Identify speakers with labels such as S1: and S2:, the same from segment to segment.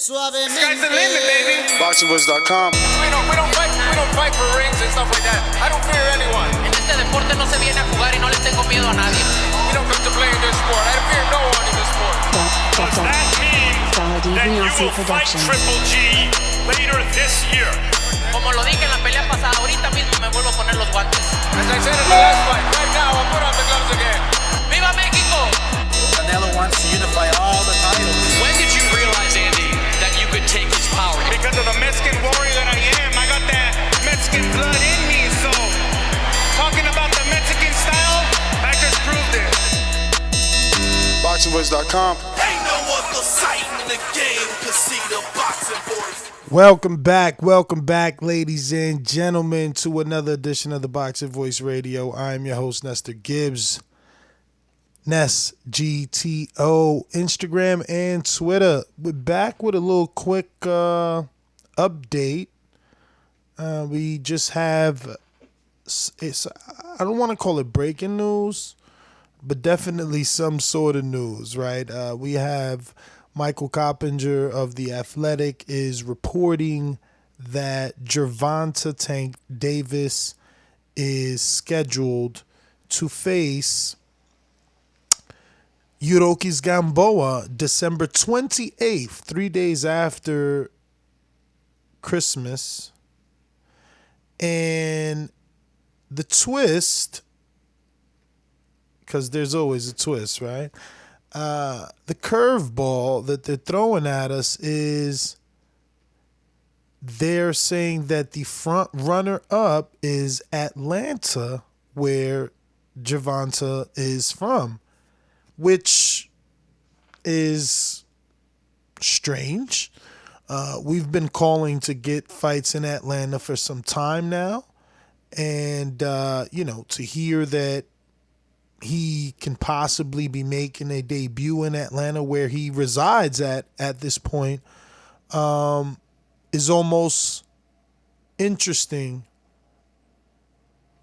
S1: Sky's the limit, baby.
S2: BoxingVoice.com.
S1: We don't fight for rings and stuff like that. I don't fear anyone.
S3: En este deporte no se viene a jugar y no le tengo miedo a nadie.
S1: We don't come to play in this sport. I fear no one in this sport.
S4: Does that mean that you will fight Triple G later this year?
S3: Como lo dije en la pelea pasada, ahorita mismo me vuelvo a poner los guantes.
S1: As I said in the last fight, right now I'll put on the gloves again.
S3: ¡Viva México!
S5: Canelo wants to unify all the titles.
S6: When did you realize, Andy, that you could take his power?
S4: Because of the Mexican warrior that I am, I got that Mexican blood in me. So, talking about the Mexican style, I just proved it.
S2: BoxingVoice.com.
S7: Ain't no other sight in the game to see the boxing boys.
S8: Welcome back, ladies and gentlemen, to another edition of the Boxing Voice Radio. I am your host, Nestor Gibbs. Ness GTO, Instagram and Twitter. We're back with a little quick update. We just have, I don't want to call it breaking news, but definitely some sort of news, right? We have Michael Coppinger of The Athletic is reporting that Gervonta Tank Davis is scheduled to face Yuriorkis Gamboa December 28th, 3 days after Christmas. And the twist, because there's always a twist, right? The curveball that they're throwing at us is they're saying that the front runner-up is Atlanta, where Gervonta is from, which is strange. We've been calling to get fights in Atlanta for some time now. And, to hear that he can possibly be making a debut in Atlanta where he resides at this point is almost interesting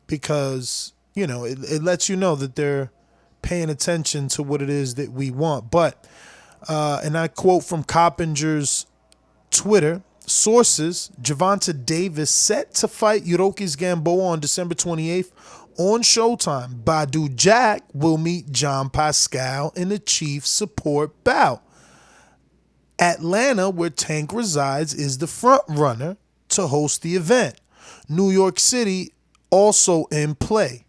S8: because, it lets you know that they're paying attention to what it is that we want. But, and I quote from Coppinger's Twitter, sources, Gervonta Davis set to fight Yuriorkis Gamboa on December 28th on Showtime. Badou Jack will meet Jean Pascal in a chief support bout. Atlanta, where Tank resides, is the front runner to host the event. New York City also in play.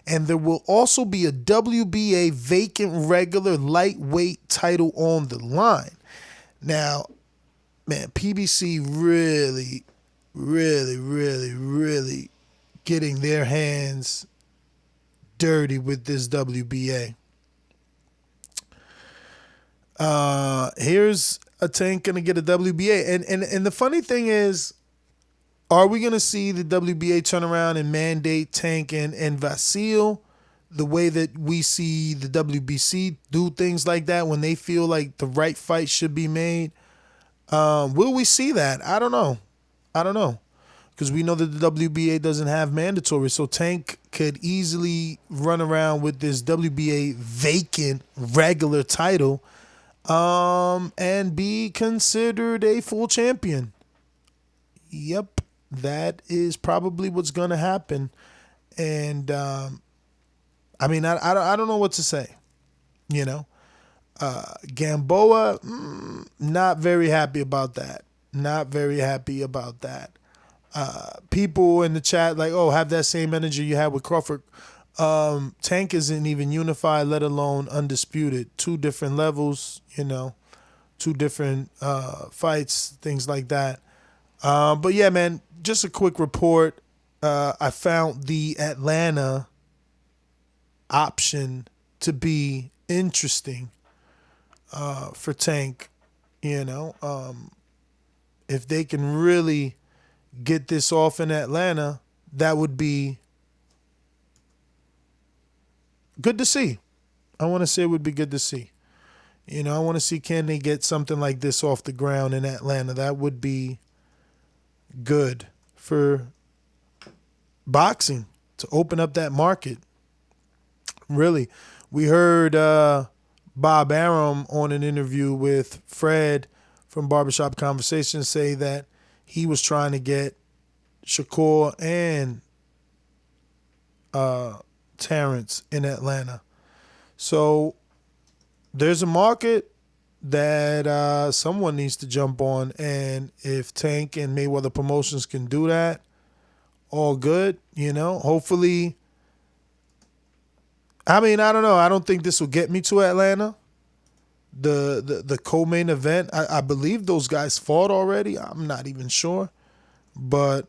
S8: And there will also be a WBA vacant regular lightweight title on the line. Now, man, PBC really getting their hands dirty with this WBA. Here's a Tank going to get a WBA. And the funny thing is, are we going to see the WBA turn around and mandate Tank and Vasil the way that we see the WBC do things like that when they feel like the right fight should be made? Will we see that? I don't know. Because we know that the WBA doesn't have mandatory. So Tank could easily run around with this WBA vacant regular title and be considered a full champion. Yep. That is probably what's going to happen. And, I don't know what to say, Gamboa, not very happy about that. People in the chat like, oh, have that same energy you had with Crawford. Tank isn't even unified, let alone undisputed. Two different levels, two different fights, things like that. But yeah, man, just a quick report. I found the Atlanta option to be interesting for Tank. If they can really get this off in Atlanta, that would be good to see. I want to say it would be good to see. I want to see, can they get something like this off the ground in Atlanta? That would be good for boxing to open up that market. Really. We heard Bob Arum on an interview with Fred from Barbershop Conversations say that he was trying to get Shakur and Terrence in Atlanta. So there's a market that someone needs to jump on, and if Tank and Mayweather Promotions can do that, all good, hopefully. I mean, I don't know. I don't think this will get me to Atlanta. The co-main event, I believe those guys fought already. I'm not even sure. But,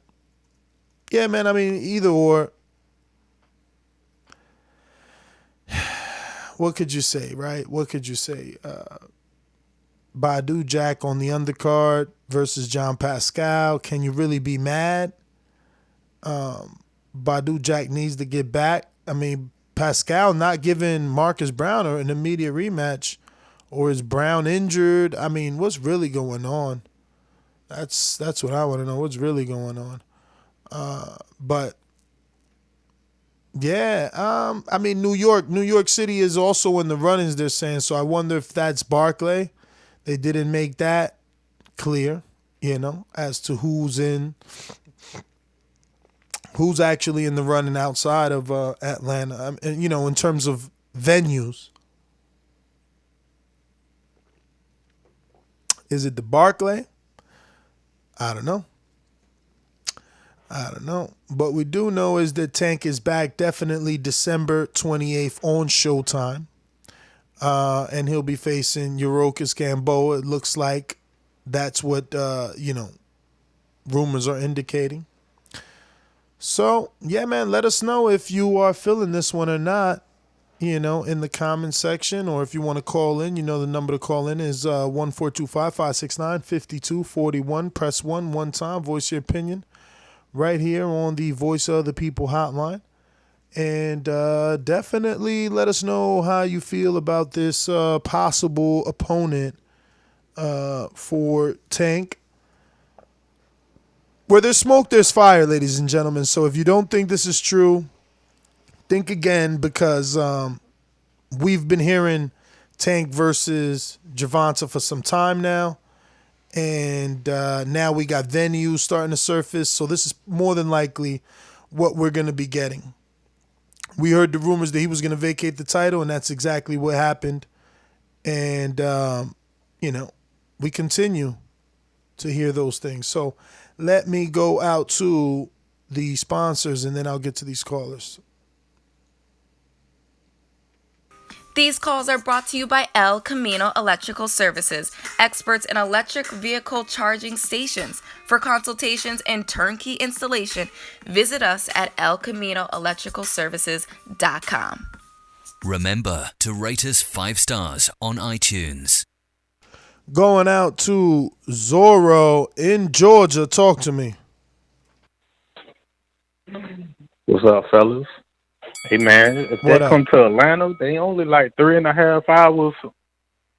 S8: yeah, man, I mean, either or. What could you say, right? What could you say? Badou Jack on the undercard versus Jean Pascal. Can you really be mad? Badou Jack needs to get back. I mean, Pascal not giving Marcus Brown an immediate rematch, or is Brown injured? I mean, what's really going on? That's what I want to know. What's really going on? But yeah, I mean, New York City is also in the runnings, they're saying. So I wonder if that's Barclay. They didn't make that clear, as to who's actually in the running outside of Atlanta. And, in terms of venues. Is it the Barclay? I don't know. But we do know is that Tank is back definitely December 28th on Showtime. And he'll be facing Yuriorkis Gamboa. It looks like that's what, rumors are indicating. So, yeah, man, let us know if you are feeling this one or not, in the comment section, or if you want to call in. The number to call in is 1-425-569-5241. Press 1 time. Voice your opinion right here on the Voice of the People hotline. And definitely let us know how you feel about this possible opponent for Tank. Where there's smoke, there's fire, ladies and gentlemen. So if you don't think this is true, think again, because we've been hearing Tank versus Gervonta for some time now. And now we got venues starting to surface. So this is more than likely what we're going to be getting. We heard the rumors that he was going to vacate the title, and that's exactly what happened. And, we continue to hear those things. So let me go out to the sponsors, and then I'll get to these callers.
S2: These calls are brought to you by El Camino Electrical Services, experts in electric vehicle charging stations. For consultations and turnkey installation, visit us at elcaminoelectricalservices.com.
S9: Remember to rate us 5 stars on iTunes.
S8: Going out to Zorro in Georgia. Talk to me.
S10: What's up, fellas? Hey, man, if they come to Atlanta, they only like 3.5 hours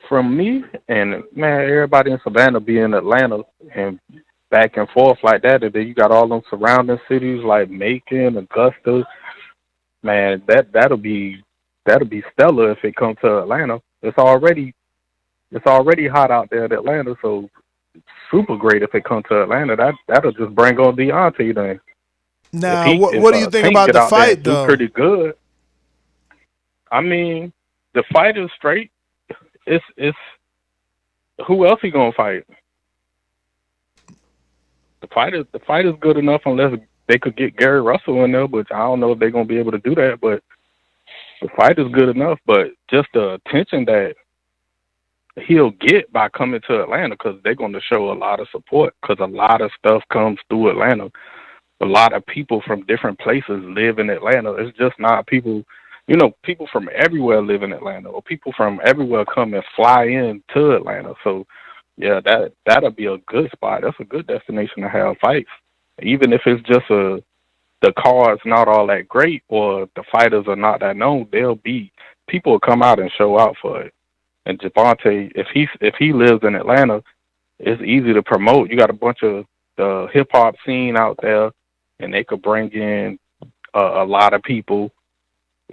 S10: from me. And, man, everybody in Savannah be in Atlanta and back and forth like that. And then you got all them surrounding cities like Macon, Augusta. Man, that'll be stellar if it comes to Atlanta. It's already hot out there in Atlanta, so it's super great if it comes to Atlanta. That'll just bring on Deontay then.
S8: Now, what do you think about the fight, though?
S10: Pretty good. I mean, the fight is straight. It's who else he gonna fight? The fight is good enough unless they could get Gary Russell in there, but I don't know if they're gonna be able to do that. But the fight is good enough. But just the attention that he'll get by coming to Atlanta, because they're going to show a lot of support, because a lot of stuff comes through Atlanta. A lot of people from different places live in Atlanta. It's just not people, people from everywhere live in Atlanta, or people from everywhere come and fly in to Atlanta. So, yeah, that'll be a good spot. That's a good destination to have fights. Even if it's just the card's not all that great, or the fighters are not that known, people will come out and show out for it. And Gervonta, if he lives in Atlanta, it's easy to promote. You got a bunch of the hip hop scene out there, and they could bring in a lot of people.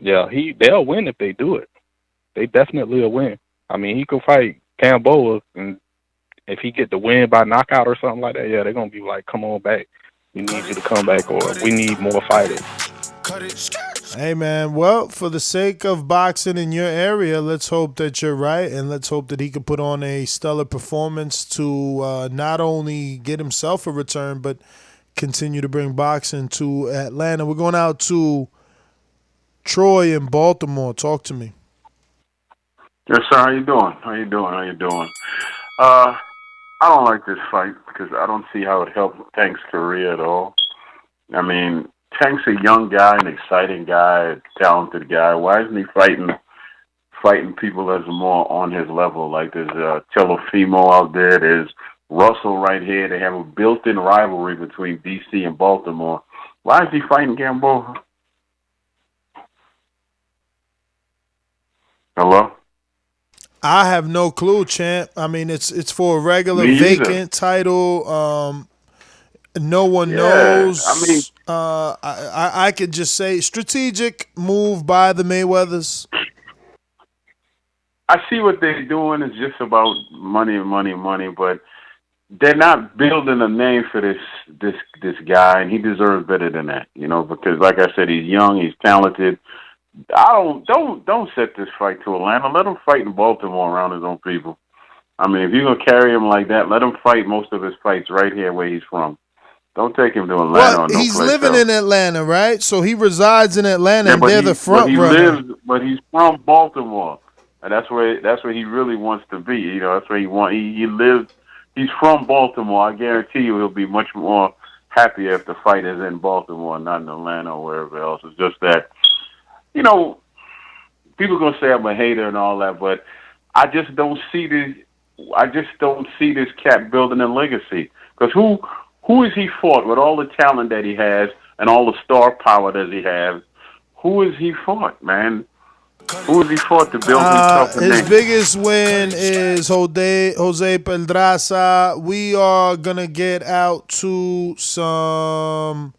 S10: Yeah, they'll win if they do it. They definitely will win. I mean, he could fight Gamboa, and if he get the win by knockout or something like that, yeah, they're gonna be like, come on back. We need you to come back, or we need more fighters.
S8: Hey, man, well, for the sake of boxing in your area, let's hope that you're right, and let's hope that he can put on a stellar performance to not only get himself a return, but continue to bring boxing to Atlanta. We're going out to Troy in Baltimore. Talk to me.
S11: Yes, sir. How you doing? I don't like this fight because I don't see how it helped Tank's career at all. I mean, Tank's a young guy, an exciting guy, a talented guy. Why isn't he fighting people that's more on his level? Like there's Telefimo out there, there's Russell right here. They have a built-in rivalry between DC and Baltimore. Why is he fighting Gamboa? Hello?
S8: I have no clue, champ. I mean, it's for a regular vacant title. No one knows.
S11: I mean,
S8: I could just say strategic move by the Mayweathers.
S11: I see what they're doing is just about money, but they're not building a name for this guy, and he deserves better than that, because like I said, he's young, he's talented. Don't set this fight to Atlanta. Let him fight in Baltimore around his own people. I mean, if you're gonna carry him like that, let him fight most of his fights right here where he's from. Don't take him to Atlanta.
S8: Well, he's living in Atlanta, right? So he resides in Atlanta, and they're the front runner.
S11: But he's from Baltimore, and that's where he really wants to be. That's where he wants. He lives. He's from Baltimore. I guarantee you, he'll be much more happy if the fight is in Baltimore, not in Atlanta or wherever else. It's just that. People are gonna say I'm a hater and all that, but I just don't see this. I just don't see this cat building a legacy. Because who is he fought with all the talent that he has and all the star power that he has? Who is he fought, man? Who is he fought to build himself a name?
S8: His biggest win is Jose Pedraza. We are gonna get out to some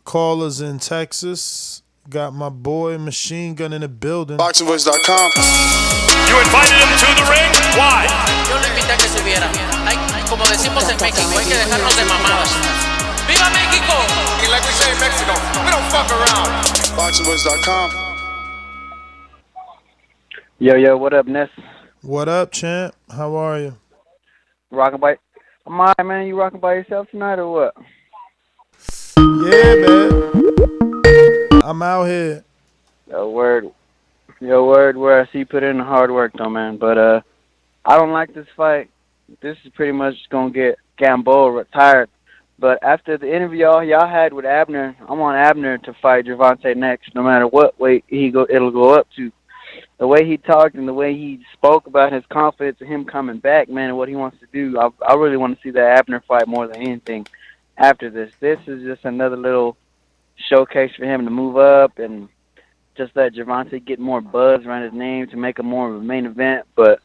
S8: callers in Texas. Got my boy Machine Gun in the building.
S7: BoxingVoice.com.
S6: You invited him to the ring? Why?
S3: Yo le invité a que subiera. Como decimos en México, hay que dejarnos de mamadas. ¡Viva México!
S1: And like we say in Mexico, we don't fuck around.
S7: BoxingVoice.com.
S12: Yo, what up, Ness?
S8: What up, champ? How are you?
S12: Rocking by... I'm all right, man. You rocking by yourself tonight or what?
S8: Yeah, man. I'm out here.
S12: Yo, word, where I see you put in the hard work, though, man. But I don't like this fight. This is pretty much going to get Gamboa retired. But after the interview y'all had with Abner, I want Abner to fight Gervonta next, no matter what weight it'll go up to. The way he talked and the way he spoke about his confidence and him coming back, man, and what he wants to do, I really want to see that Abner fight more than anything after this. This is just another little showcase for him to move up and just let Gervonta get more buzz around his name to make him more of a main event. But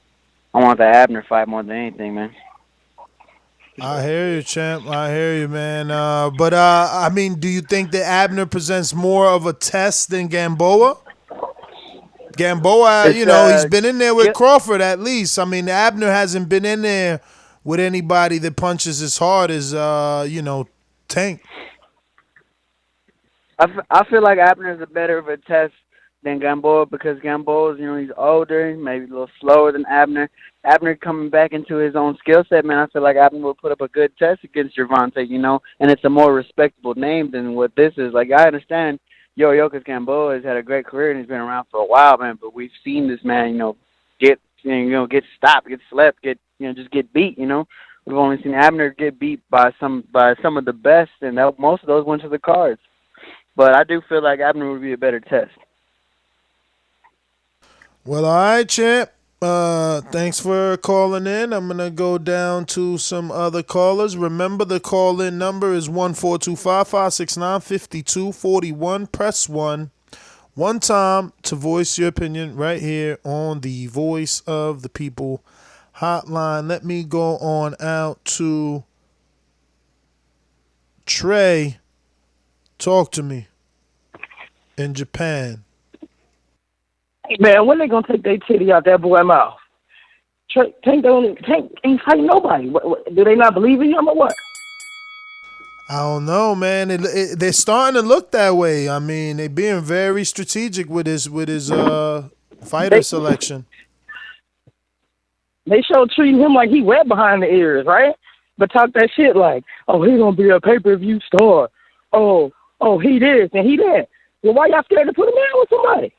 S12: I want the Abner fight more than anything, man.
S8: I hear you, champ. I hear you, man. But I mean, do you think that Abner presents more of a test than Gamboa? Gamboa, he's been in there with Crawford at least. I mean, Abner hasn't been in there with anybody that punches as hard as, Tank.
S12: I feel like Abner is a better of a test than Gamboa because Gamboa's, he's older, maybe a little slower than Abner. Abner coming back into his own skill set, man, I feel like Abner will put up a good test against Gervonta, and it's a more respectable name than what this is. Like, I understand Yuriorkis Gamboa has had a great career and he's been around for a while, man, but we've seen this man, get stopped, get slept, just get beat, We've only seen Abner get beat by some of the best, and most of those went to the cards. But I do feel like Abner would be a better test.
S8: Well, all right, champ. Thanks for calling in. I'm going to go down to some other callers. Remember, the call-in number is 1-425-569-5241. Press 1. One time to voice your opinion right here on the Voice of the People hotline. Let me go on out to Trey. Talk to me. In Japan.
S13: Hey, man, when they going to take their titty out that boy's mouth? Tank ain't fighting nobody. Do they not believe in him or what?
S8: I don't know, man. They're starting to look that way. I mean, they're being very strategic with his fighter selection.
S13: They show treating him like he wet behind the ears, right? But talk that shit like, oh, he gonna be a pay-per-view star. Oh, he this and he that. Well, why y'all scared to put him out with somebody?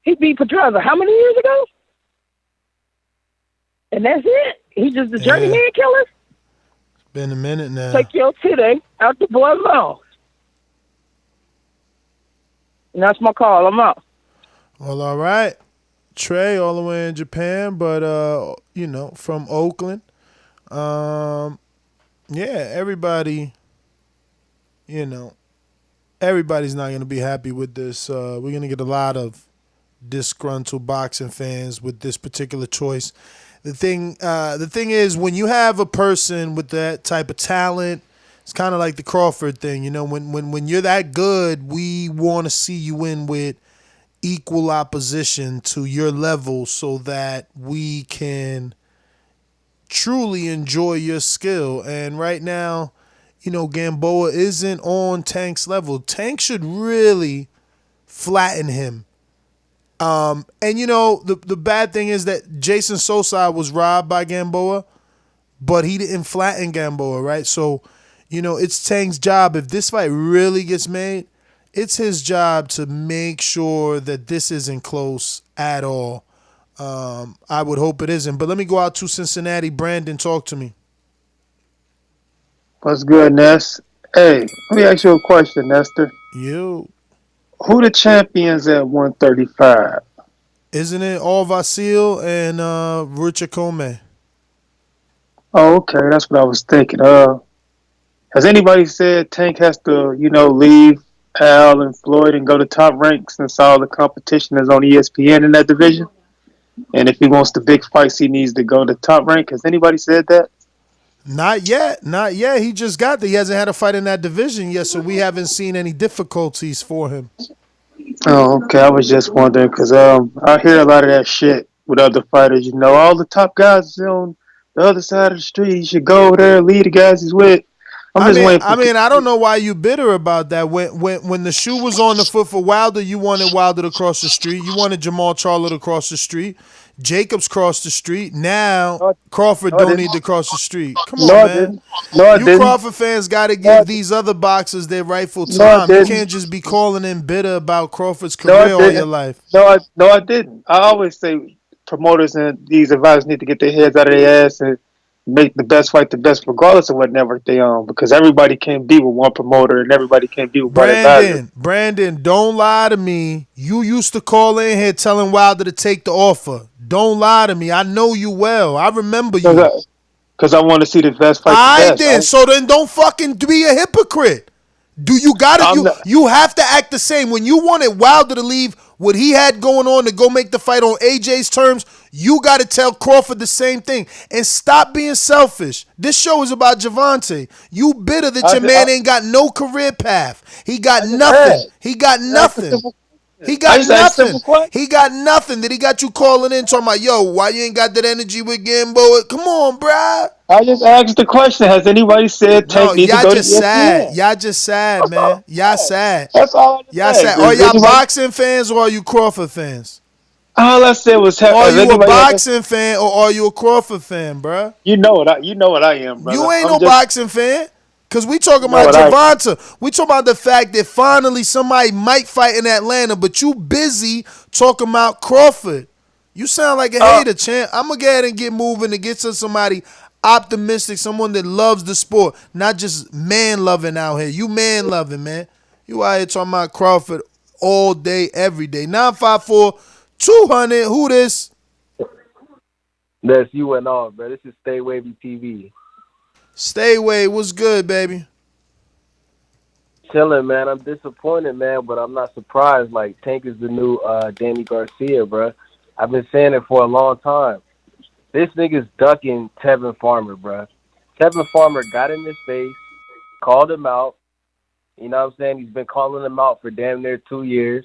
S13: He beat Pedraza how many years ago? And that's it. He just a journeyman killer.
S8: It's been a minute now.
S13: Take your titty out the boy's mouth. And that's my call. I'm out.
S8: Well, all right. Trey, all the way in Japan, but from Oakland. Everybody, everybody's not gonna be happy with this. We're gonna get a lot of disgruntled boxing fans with this particular choice. The thing is, when you have a person with that type of talent, it's kind of like the Crawford thing. When you're that good, we want to see you win with equal opposition to your level so that we can truly enjoy your skill. And right now, Gamboa isn't on Tank's level. Tank should really flatten him. The bad thing is that Jason Sosa was robbed by Gamboa, but he didn't flatten Gamboa, right? So, it's Tank's job. If this fight really gets made, it's his job to make sure that this isn't close at all. I would hope it isn't. But let me go out to Cincinnati. Brandon, talk to me.
S14: What's good, Ness? Hey, let me ask you a question, Nestor.
S8: You.
S14: Who the champions at 135?
S8: Isn't it all Vasil and Richard Comey?
S14: Oh, okay. That's what I was thinking. Has anybody said Tank has to, leave Al and Floyd and go to Top Rank since all the competition is on ESPN in that division? And if he wants the big fights, he needs to go to Top Rank. Has anybody said that?
S8: Not yet. He just got there. He hasn't had a fight in that division yet, so we haven't seen any difficulties for him.
S14: Oh, okay. I was just wondering because I hear a lot of that shit with other fighters. All the top guys on the other side of the street. You should go over there and lead the guys he's with.
S8: I don't know why you bitter about that. When the shoe was on the foot for Wilder, you wanted Wilder to cross the street. You wanted Jamal Charlo to cross the street. Jacobs crossed the street. Now Crawford don't need to cross the street. Come on, man. You Crawford fans got to give these other boxers their rightful time. You can't just be calling in bitter about Crawford's career all your life.
S14: No, I didn't. I always say promoters and these advisors need to get their heads out of their ass and make the best fight the best, regardless of what network they own, because everybody can't be with one promoter and everybody can't be with one advisor.
S8: Brandon, don't lie to me. You used to call in here telling Wilder to take the offer. Don't lie to me. I know you well. I remember you.
S14: Because I want to see the best fight.
S8: So then don't fucking be a hypocrite. You have to act the same. When you wanted Wilder to leave what he had going on to go make the fight on AJ's terms, you got to tell Crawford the same thing. And stop being selfish. This show is about Gervonta. You bitter that your man ain't got no career path. He got nothing. He got nothing. He got nothing. He got nothing that he got you calling in talking about, yo, why you ain't got that energy with Gamboa? Come on, bruh.
S14: I just asked the question. Has anybody said Tank needs to go to ESPN?
S8: Y'all just sad, man. Y'all sad.
S14: That's all.
S8: Y'all sad. Are y'all boxing fans or are you Crawford fans?
S14: All I said was,
S8: are you a boxing fan or are you a Crawford fan, bruh?
S14: You know what I am, brother.
S8: You ain't no boxing fan. Because we talking about Gervonta. We talking about the fact that finally somebody might fight in Atlanta, but you busy talking about Crawford. You sound like a hater, champ. I'm going to go ahead and get moving to get to somebody optimistic, someone that loves the sport, not just man-loving out here. You man-loving, man. You out here talking about Crawford all day, every day. 954-200. Who this?
S15: That's you and all, bro. This is Stay Wavy TV.
S8: Stay away. What's good, baby?
S15: Chilling, man. I'm disappointed, man, but I'm not surprised. Like, Tank is the new Danny Garcia, bro. I've been saying it for a long time. This nigga's ducking Tevin Farmer, bro. Tevin Farmer got in his face, called him out. You know what I'm saying? He's been calling him out for damn near 2 years.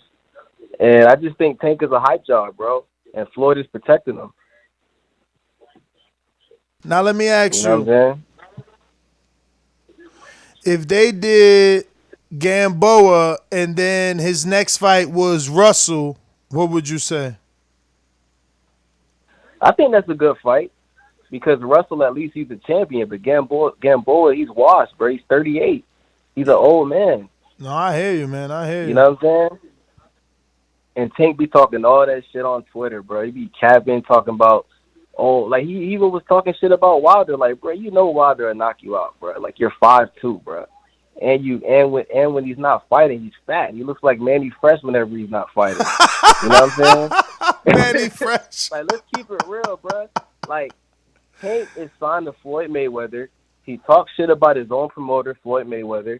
S15: And I just think Tank is a hype job, bro. and Floyd is protecting him.
S8: Now let me ask
S15: You know what I'm saying?
S8: if they did Gamboa and then his next fight was Russell, what would you say?
S15: I think that's a good fight because Russell, at least he's a champion, but Gamboa, he's washed, bro. He's 38. He's an old man.
S8: No, I hear you, man. I hear you.
S15: You know what I'm saying? And Tank be talking all that shit on Twitter, bro. He be capping, talking about, like he even was talking shit about Wilder. Like, bro, you know Wilder will knock you out, bro. Like, you're 5'2", bro. And when he's not fighting, he's fat. He looks like Manny Fresh whenever he's not fighting. You know what I'm saying?
S8: Manny Fresh.
S15: Like, let's keep it real, bro. Like, Tank is signed to Floyd Mayweather. He talks shit about his own promoter, Floyd Mayweather.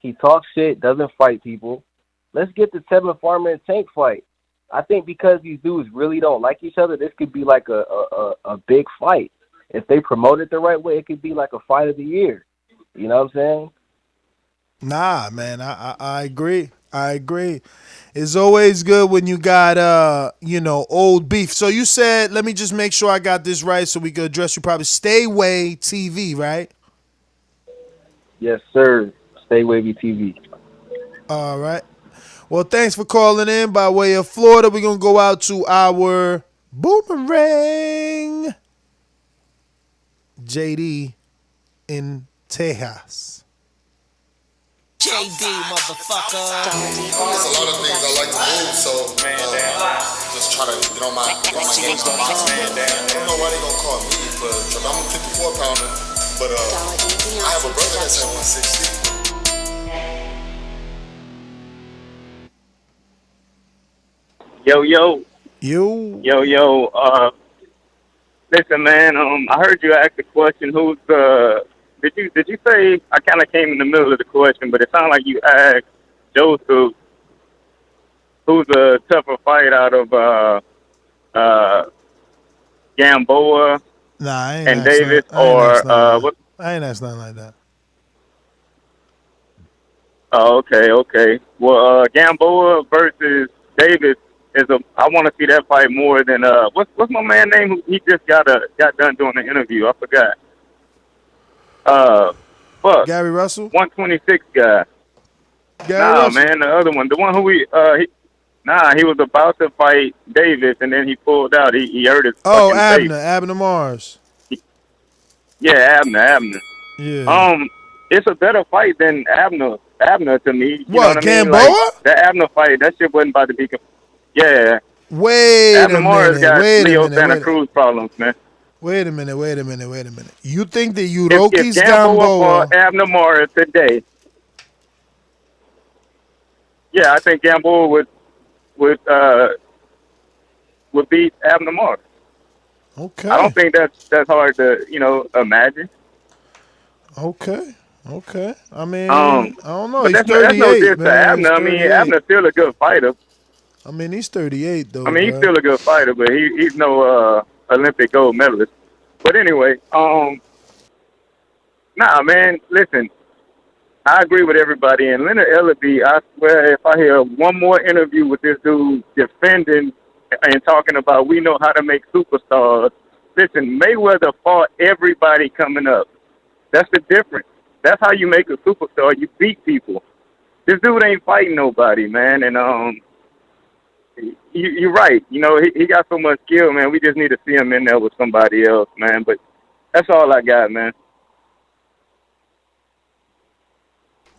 S15: He talks shit, doesn't fight people. Let's get the Tevin Farmer and Tank fight. I think because these dudes really don't like each other, this could be like a big fight. If they promote it the right way, it could be like a fight of the year. You know what I'm saying?
S8: Nah, man, I agree. I agree. It's always good when you got old beef. So you said, let me just make sure I got this right so we could address you probably. Stay Way TV, right?
S15: Yes, sir. Stay Wavy TV.
S8: All right. Well, thanks for calling in by way of Florida. We're going to go out to our Boomerang JD in Tejas.
S7: JD, motherfucker. There's a lot of things I like to move, so just try to get on my game. I don't know why they gonna call me for a trip. I'm a 54-pounder, but I have a brother that's at 160.
S10: Yo. Listen, man. I heard you ask the question. Who's the? Did you say? I kind of came in the middle of the question, but it sounded like you asked Joseph, who's a tougher fight out of Gamboa and Davis, or what?
S8: I ain't asked nothing like that.
S10: Oh, okay. Well, Gamboa versus Davis I want to see that fight more than what's my man name? He just got done doing the interview. I forgot.
S8: Gary Russell?
S10: 126 guy. Russell. Man, the other one. The one who he was about to fight Davis, and then he pulled out. He hurt his face.
S8: Abner Mars.
S10: Yeah, Abner.
S8: Yeah.
S10: It's a better fight than Abner to me. You know what
S8: Gamboa?
S10: I mean? Like, that Abner fight, that shit wasn't about to be... Yeah.
S8: Abner
S10: Mars got Leo Santa Cruz problems, man.
S8: Wait a minute. You think that Yuriorkis
S10: Gamboa fought Abner Mars today? Yeah, I think Gamboa would beat Abner Mars.
S8: Okay.
S10: I don't think that's hard to imagine.
S8: Okay. I mean, I don't know.
S10: But
S8: He's
S10: that's
S8: 38,
S10: no diss
S8: man.
S10: to Abner. I mean, Abner's still a good fighter.
S8: I mean, he's 38 though.
S10: I mean, he's still a good fighter, but he's no Olympic gold medalist. But anyway, nah, man, listen, I agree with everybody. And Leonard Ellaby, I swear, if I hear one more interview with this dude defending and talking about we know how to make superstars, listen, Mayweather fought everybody coming up. That's the difference. That's how you make a superstar. You beat people. This dude ain't fighting nobody, man. And you're right. He got so much skill, man. We just need to see him in there with somebody else, man. But that's all I got, man.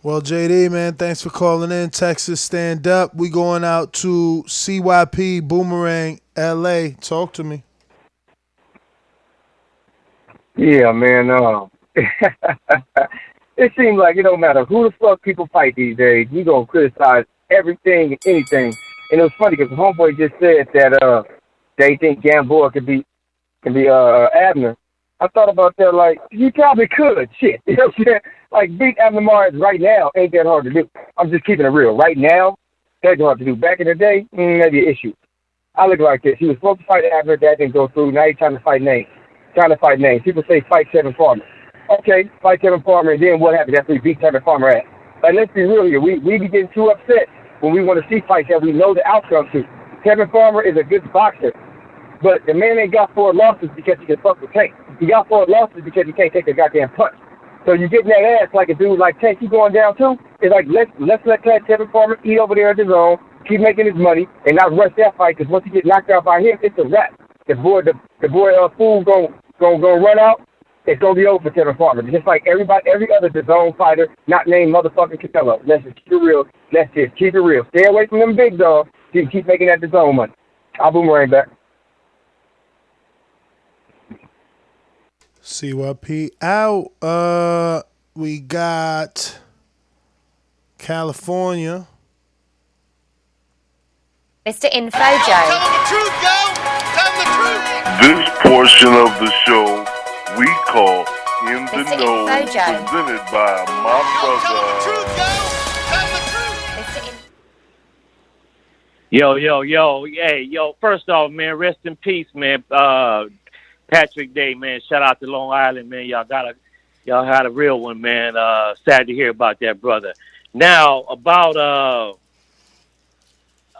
S8: Well, JD, man, thanks for calling in. Texas, stand up. We going out to CYP Boomerang, LA. Talk to me.
S13: Yeah, man. It seems like it don't matter who the fuck people fight these days. You gonna criticize everything and anything. And it was funny because the homeboy just said that they think Gamboa can be Abner. I thought about that like he probably could. Shit, you know what I'm saying? Like beat Abner Mars right now ain't that hard to do. I'm just keeping it real. Right now, that's hard to do. Back in the day, maybe an issue. I look like this. He was supposed to fight Abner. That didn't go through. Now he's trying to fight names. People say fight Tevin Farmer. Okay, fight Tevin Farmer, and then what happens after we beat Tevin Farmer at? Like, let's be real here. We be getting too upset when we want to see fights that we know the outcome to. Tevin Farmer is a good boxer. But the man ain't got 4 losses because he can fuck with Tank. He got 4 losses because he can't take a goddamn punch. So you getting that ass like a dude like Tank, you going down too? It's like, let's let Tevin Farmer eat over there at his own, keep making his money, and not rush that fight, because once he get knocked out by him, it's a wrap. The boy Fool gonna run out, it's gonna be over for Tevin Farmer. Just like every other DAZN fighter, not named motherfucking Canelo. Let's just keep it real. Let's just keep it real. Stay away from them big dogs. Keep making that DAZN money. I'll boomerang back.
S8: CYP out. We got California.
S16: Mr. Info Joe.
S17: This portion of the show we call In the
S16: Mr.
S17: Know,
S16: Info Joe.
S17: presented by my brother.
S18: Yo, hey, first off, man, rest in peace, man. Patrick Day, man, shout out to Long Island, man. Y'all had a real one, man. Sad to hear about that, brother. Now, about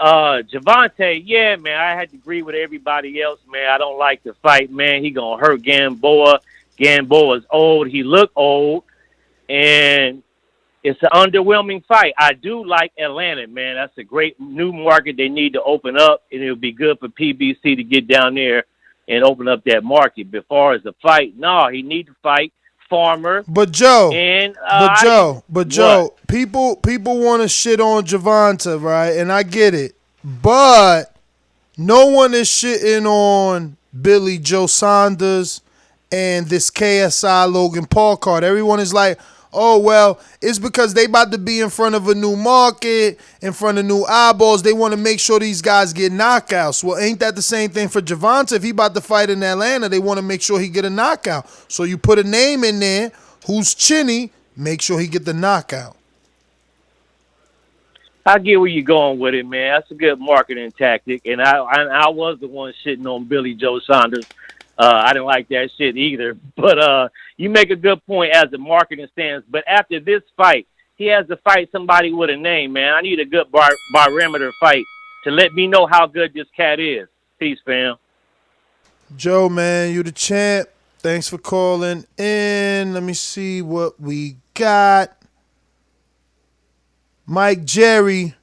S18: Gervonta, yeah, man, I had to agree with everybody else, man. I don't like the fight, man. He gonna hurt Gamboa. Gamboa's old. He look old. And it's an underwhelming fight. I do like Atlanta, man. That's a great new market they need to open up, and it'll be good for PBC to get down there and open up that market. But as far as the fight, no, he need to fight Farmer.
S8: But Joe,
S18: and
S8: Joe, people want to shit on Gervonta, right? And I get it, but no one is shitting on Billy Joe Saunders and this KSI Logan Paul card. Everyone is like, oh, well, it's because they about to be in front of a new market, in front of new eyeballs. They want to make sure these guys get knockouts. Well, ain't that the same thing for Gervonta? If he about to fight in Atlanta, they want to make sure he get a knockout. So you put a name in there who's chinny, make sure he get the knockout.
S18: I get where you're going with it, man. That's a good marketing tactic. And I was the one shitting on Billy Joe Saunders. I didn't like that shit either. But you make a good point as a marketing stance. But after this fight, he has to fight somebody with a name, man. I need a good barometer fight to let me know how good this cat is. Peace, fam.
S8: Joe, man, you the champ. Thanks for calling in. Let me see what we got. Mike Jerry,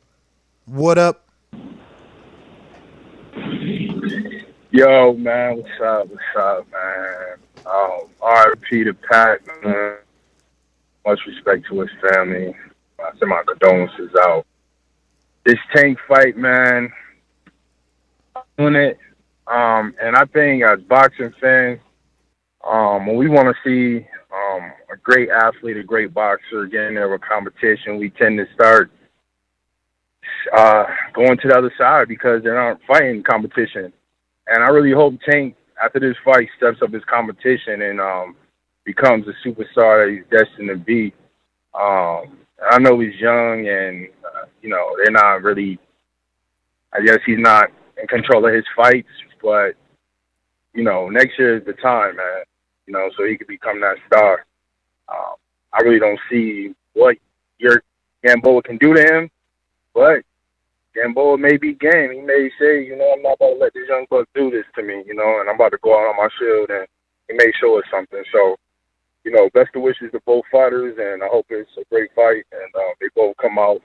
S8: what up?
S10: Yo, man, what's up, man? RIP to Pat, man. Much respect to his family. I send my condolences out. This Tank fight, man, doing it. And I think as boxing fans, when we want to see a great athlete, a great boxer get in there with competition, we tend to start going to the other side because they're not fighting competition. And I really hope Tank, after this fight, steps up his competition and becomes the superstar that he's destined to be. I know he's young and, they're not really, I guess he's not in control of his fights, but, next year is the time, man, so he could become that star. I really don't see what your Gamboa can do to him, but Gamboa may be game. He may say, I'm not about to let this young buck do this to me, and I'm about to go out on my shield, and he may show us something. So, best of wishes to both fighters, and I hope it's a great fight, and they both come out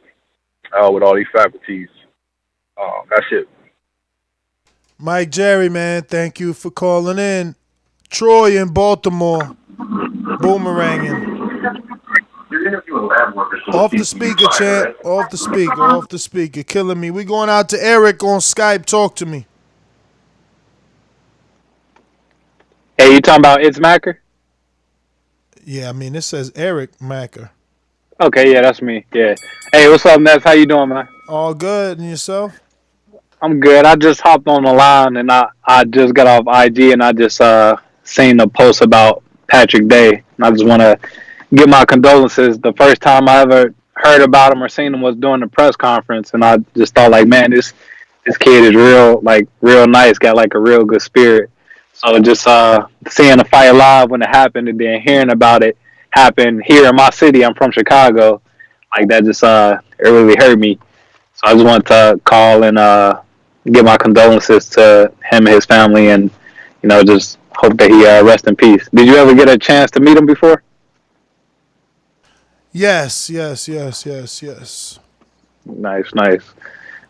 S10: with all these faculties. That's it.
S8: Mike Jerry, man, thank you for calling in. Troy in Baltimore, boomeranging. Off the speaker, champ. Off the speaker. Killing me. We going out to Eric on Skype. Talk to me.
S19: Hey, you talking about It's Macker?
S8: Yeah, I mean, it says Eric Macker.
S19: Okay, yeah, that's me. Yeah. Hey, what's up, Ness? How you doing, man?
S8: All good. And yourself?
S19: I'm good. I just hopped on the line, and I just got off IG, and I just seen a post about Patrick Day. And I just want to give my condolences. The first time I ever heard about him or seen him was during the press conference, and I just thought, like, man, this kid is real nice, got like a real good spirit. So just seeing the fight live when it happened, and then hearing about it happen here in my city. I'm from Chicago. Like, that just it really hurt me. So I just wanted to call and give my condolences to him and his family, and just hope that he rest in peace. Did you ever get a chance to meet him before?
S8: Yes.
S19: Nice.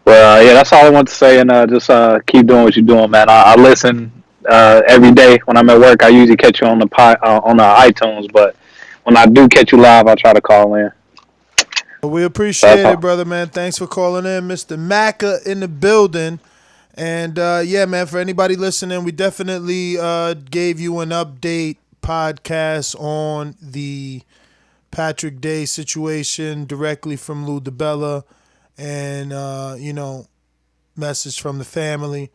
S19: Well, yeah, that's all I want to say, and just keep doing what you're doing, man. I listen every day when I'm at work. I usually catch you on the iTunes, but when I do catch you live, I try to call in.
S8: We appreciate it, brother, man. Thanks for calling in, Mr. Macca in the building. And yeah, man, for anybody listening, we definitely gave you an update podcast on the Patrick Day situation directly from Lou DiBella, and message from the family.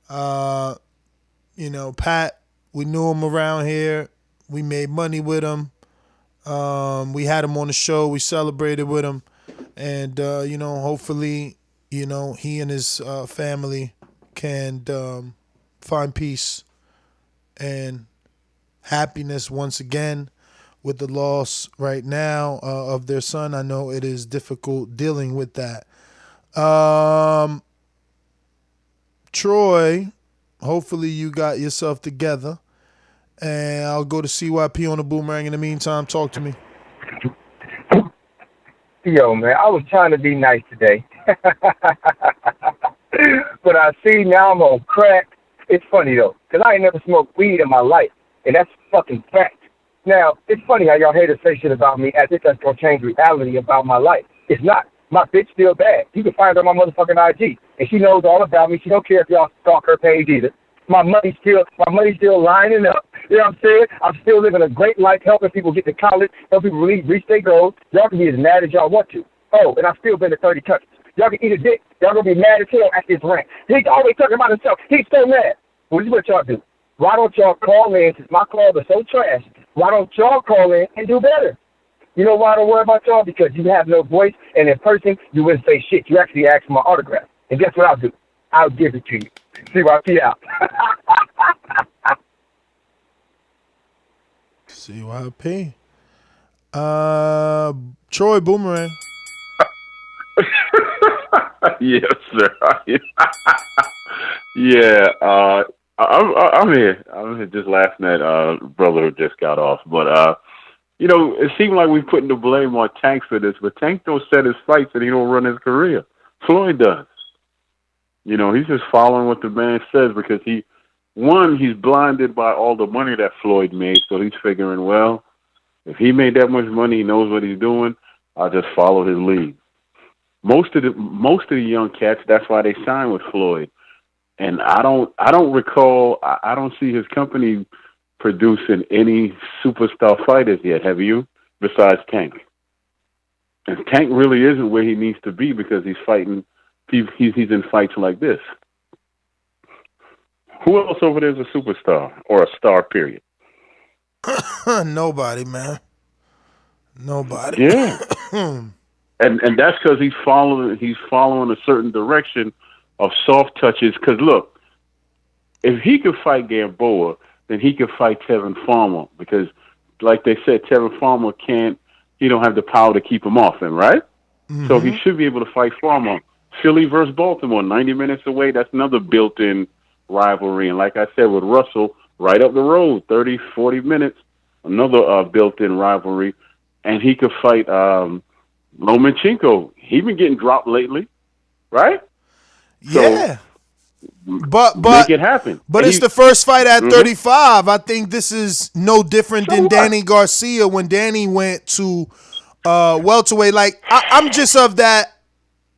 S8: Pat, we knew him around here. We made money with him. We had him on the show. We celebrated with him, and hopefully, he and his family can find peace and happiness once again with the loss right now of their son. I know it is difficult dealing with that. Troy, hopefully you got yourself together, and I'll go to CYP on the Boomerang. In the meantime, talk to me.
S13: Yo, man, I was trying to be nice today. But I see now I'm on crack. It's funny, though, because I ain't never smoked weed in my life, and that's fucking fact. Now, it's funny how y'all haters say shit about me as if that's going to change reality about my life. It's not. My bitch still bad. You can find her on my motherfucking IG, and she knows all about me. She don't care if y'all stalk her page either. My money's still lining up. You know what I'm saying? I'm still living a great life, helping people get to college, helping people reach their goals. Y'all can be as mad as y'all want to. Oh, and I've still been to 30 countries. Y'all can eat a dick. Y'all gonna be mad as hell at this rant. He's always talking about himself. He's so mad. Well, this is what y'all do. Why don't y'all call in, since my calls are so trash, why don't y'all call in and do better? You know why I don't worry about y'all? Because you have no voice, and in person, you wouldn't say shit. You actually ask for my autograph. And guess what I'll do? I'll give it to you. CYP out.
S8: CYP. Troy Boomerang.
S11: Yes, sir. Yeah, I'm here. I'm here just laughing at brother who just got off. But it seemed like we putting the blame on Tank for this, but Tank don't set his fights and he don't run his career. Floyd does. He's just following what the man says because he's blinded by all the money that Floyd made, so he's figuring, well, if he made that much money, he knows what he's doing, I'll just follow his lead. Most of the young cats, that's why they signed with Floyd. And I don't recall, I don't see his company producing any superstar fighters yet, have you? Besides Tank. And Tank really isn't where he needs to be because he's fighting, he's in fights like this. Who else over there is a superstar or a star, period?
S8: Nobody, man. Nobody.
S11: Yeah. And that's because he's following a certain direction of soft touches. Because look, if he could fight Gamboa, then he could fight Tevin Farmer. Because, like they said, Tevin Farmer he don't have the power to keep him off him, right? Mm-hmm. So he should be able to fight Farmer. Philly versus Baltimore, 90 minutes away. That's another built-in rivalry. And like I said, with Russell, right up the road, 30, 40 minutes, another built-in rivalry. And he could fight Lomachenko. He been getting dropped lately, right?
S8: Yeah.
S11: So, but make it happen.
S8: But it's the first fight at 35. I think this is no different than Danny Garcia when Danny went to welterweight. Like I'm just of that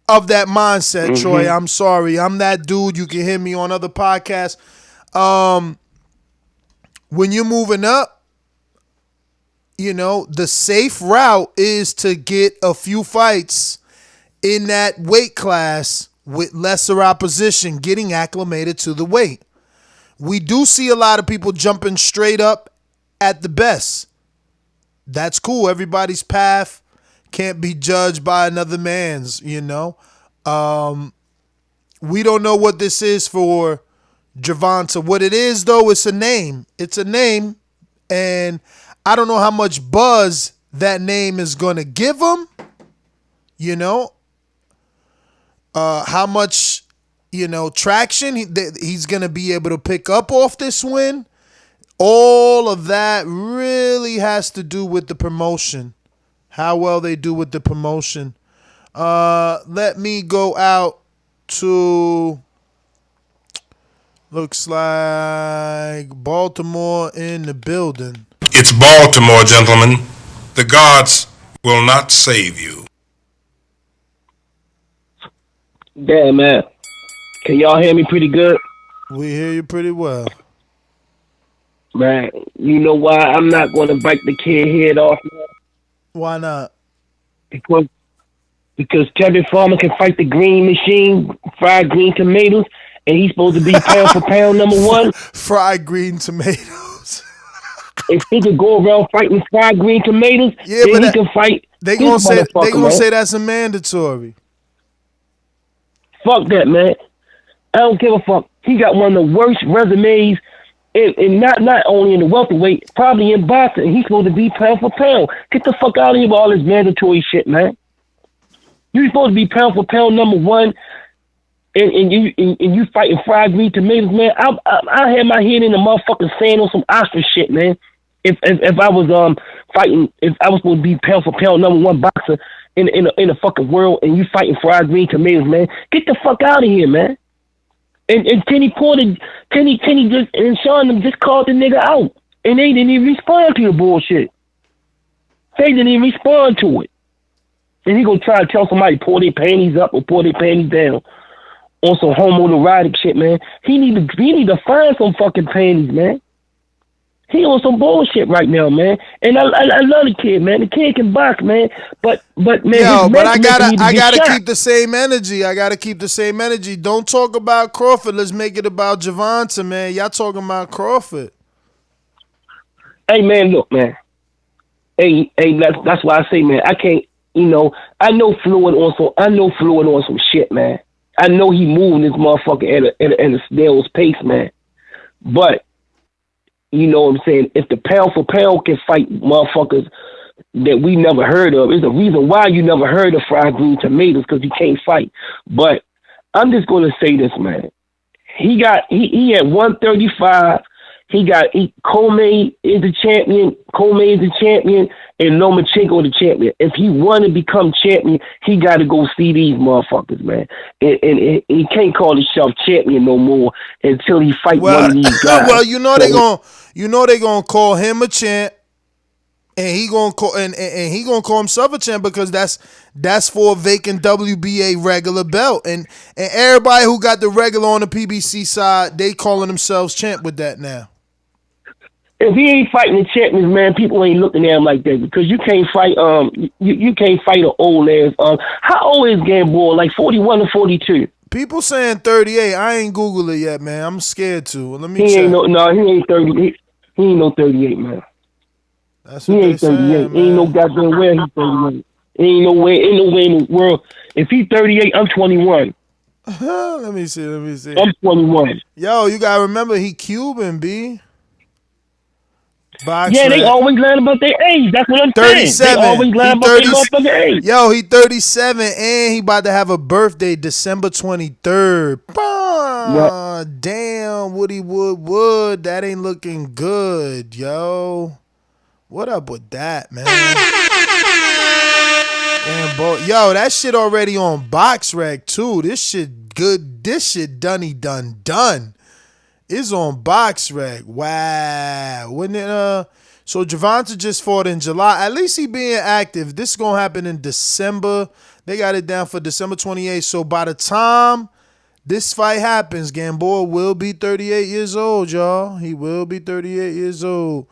S8: mindset, Troy. I'm sorry. I'm that dude. You can hear me on other podcasts. When you're moving up, the safe route is to get a few fights in that weight class with lesser opposition, getting acclimated to the weight. We do see a lot of people jumping straight up at the best. That's cool. Everybody's path can't be judged by another man's, We don't know what this is for Gervonta. What it is, though, it's a name. It's a name, and I don't know how much buzz that name is going to give him, how much, traction he's going to be able to pick up off this win. All of that really has to do with the promotion. How well they do with the promotion. Let me go out to, looks like Baltimore in the building.
S20: It's Baltimore, gentlemen. The gods will not save you.
S21: Damn, man. Can y'all hear me pretty good?
S8: We hear you pretty well.
S21: Man, you know why I'm not going to bite the kid head off, man?
S8: Why not?
S21: Because Tevin Farmer can fight the green machine, fried green tomatoes, and he's supposed to be pound for pound number one.
S8: Fried green tomatoes.
S21: If he could go around fighting fried green tomatoes, then he can fight.
S8: They gonna say that's a mandatory.
S21: Fuck that, man. I don't give a fuck. He got one of the worst resumes, and not only in the welterweight, probably in boxing. He's supposed to be pound for pound. Get the fuck out of here with all this mandatory shit, man. You're supposed to be pound for pound number one, and you fighting fried green tomatoes, man. I had my head in the motherfucking sand on some ostrich shit, man. If I was fighting, if I was supposed to be pound for pound number one boxer in the fucking world, and you fighting fried green tomatoes, man, get the fuck out of here, man. And Kenny just and Sean them just called the nigga out, and they didn't even respond to the bullshit. They didn't even respond to it. And he gonna try to tell somebody pull their panties up or pull their panties down on some homoerotic shit, man. He need to find some fucking panties, man. He on some bullshit right now, man. And I love the kid, man. The kid can box, man. But man,
S8: but I gotta keep the same energy. I gotta keep the same energy. Don't talk about Crawford. Let's make it about Gervonta, man. Y'all talking about Crawford.
S21: Hey, man, look, man. Hey, that's why I say, man, I can't. I know Floyd on some shit, man. I know he moving this motherfucker at a snail's pace, man. But you know what I'm saying? If the pound for pound can fight motherfuckers that we never heard of, there's a reason why you never heard of fried green tomatoes, because he can't fight. But I'm just gonna say this, man. He had 135. Comey is the champion, and Lomachenko the champion. If he want to become champion, he got to go see these motherfuckers, man. And he can't call himself champion no more until he fight one of these guys.
S8: Well, they gonna call him a champ, and he gonna call himself a champ, because that's for a vacant WBA regular belt, and everybody who got the regular on the PBC side, they calling themselves champ with that now.
S21: If he ain't fighting the champions, man, people ain't looking at him like that, because you can't fight you can't fight an old ass how old is Gamboa? Like 41 or 42?
S8: People saying 38. I ain't Google it yet, man. I'm scared to. Let me check.
S21: He ain't 30. He ain't no 38, man.
S8: That's what they saying, man.
S21: Ain't no goddamn where he's 38. Ain't no way in the world. If he's 38, I'm 21.
S8: Let me see.
S21: I'm 21.
S8: Yo, you gotta remember he Cuban, B.
S21: They always lying about their age. That's what I'm
S8: 37.
S21: saying. They always lying about their motherfucking age.
S8: Yo, he 37, and he about to have a birthday December 23rd. Yep. Damn, Woody Wood. That ain't looking good, yo. What up with that, man? Damn, yo, that shit already on BoxRec too. This shit good. This shit done. It's on BoxRec. Wow. When it so Gervonta just fought in July. At least he being active. This is gonna happen in December. They got it down for December 28th. So by the time this fight happens, Gamboa will be 38 years old, y'all. He will be 38 years old.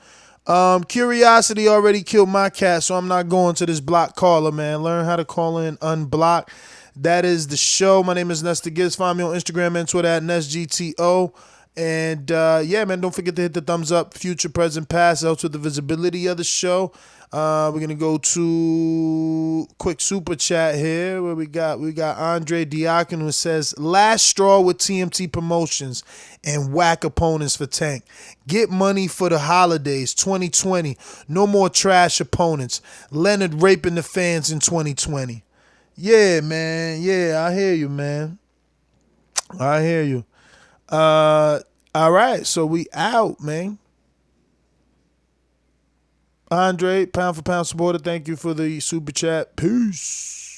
S8: Curiosity already killed my cat, so I'm not going to this block caller, man. Learn how to call in unblock. That is the show. My name is Nestor Gibbs. Find me on Instagram and Twitter at NestGTO. And yeah, man, don't forget to hit the thumbs up, future, present, past, helps with the visibility of the show. We're gonna go to quick super chat here where we got Andre Diakin, who says, last straw with TMT Promotions and whack opponents for Tank. Get money for the holidays 2020. No more trash opponents. Leonard raping the fans in 2020. Yeah, man. Yeah, I hear you, man. I hear you. All right, so we out, man. Andre, pound for pound supporter, thank you for the super chat. Peace.